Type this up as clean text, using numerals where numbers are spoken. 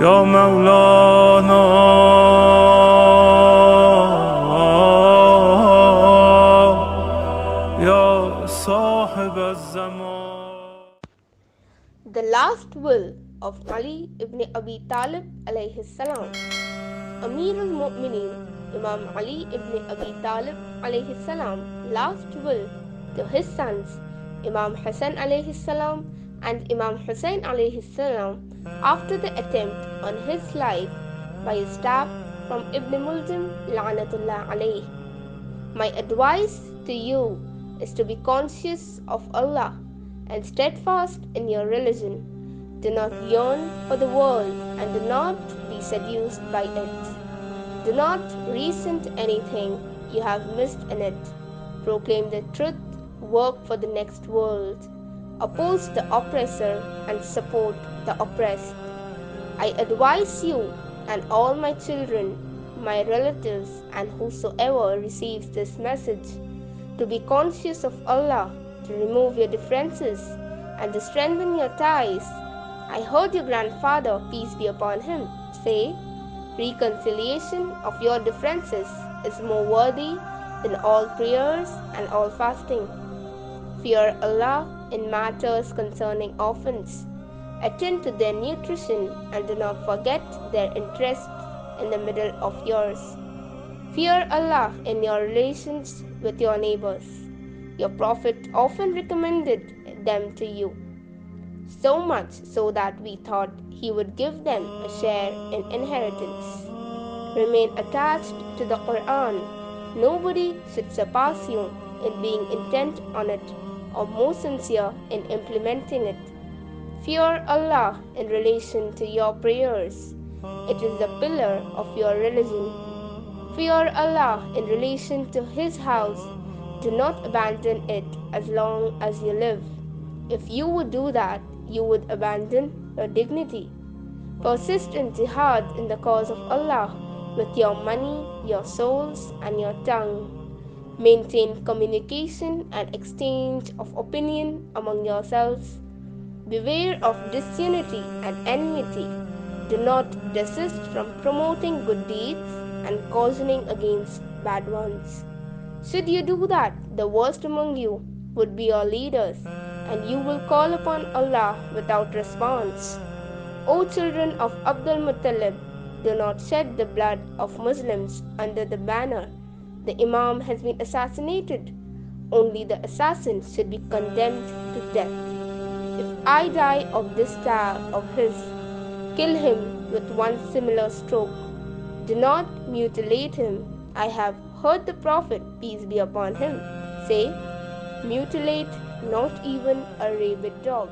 Ya Mawlana, Ya Sahib al-Zaman. The last will of Ali ibn Abi Talib alayhi salam. Amir al-Mu'mineen Imam Ali ibn Abi Talib alayhi salam last will to his sons Imam Hassan alayhi salam and Imam Hussein alayhi salam after the attempt on his life by a stab from Ibn Muljim La'natullah alayh. My advice to you is to be conscious of Allah and steadfast in your religion. Do not yearn for the world and do not be seduced by it. Do not resent anything you have missed in it. Proclaim the truth, work for the next world. Oppose the oppressor and support the oppressed. I advise you and all my children, my relatives, and whosoever receives this message to be conscious of Allah, to remove your differences, and to strengthen your ties. I heard your grandfather, peace be upon him, say, reconciliation of your differences is more worthy than all prayers and all fasting. Fear Allah in matters concerning orphans. Attend to their nutrition and do not forget their interests in the middle of yours. Fear Allah in your relations with your neighbors. Your Prophet often recommended them to you, so much so that we thought he would give them a share in inheritance. Remain attached to the Quran. Nobody should surpass you in being intent on it or more sincere in implementing it. Fear Allah in relation to your prayers. It is the pillar of your religion. Fear Allah in relation to His house. Do not abandon it as long as you live. If you would do that, you would abandon your dignity. Persist in jihad in the cause of Allah with your money, your souls, and your tongue. Maintain communication and exchange of opinion among yourselves. Beware of disunity and enmity. Do not desist from promoting good deeds and cautioning against bad ones. Should you do that, the worst among you would be your leaders, and you will call upon Allah without response. O children of Abdul Muttalib, do not shed the blood of Muslims under the banner. The Imam has been assassinated. Only the assassin should be condemned to death. If I die of this stab of his, kill him with one similar stroke. Do not mutilate him. I have heard the Prophet, peace be upon him, say, mutilate not even a rabid dog.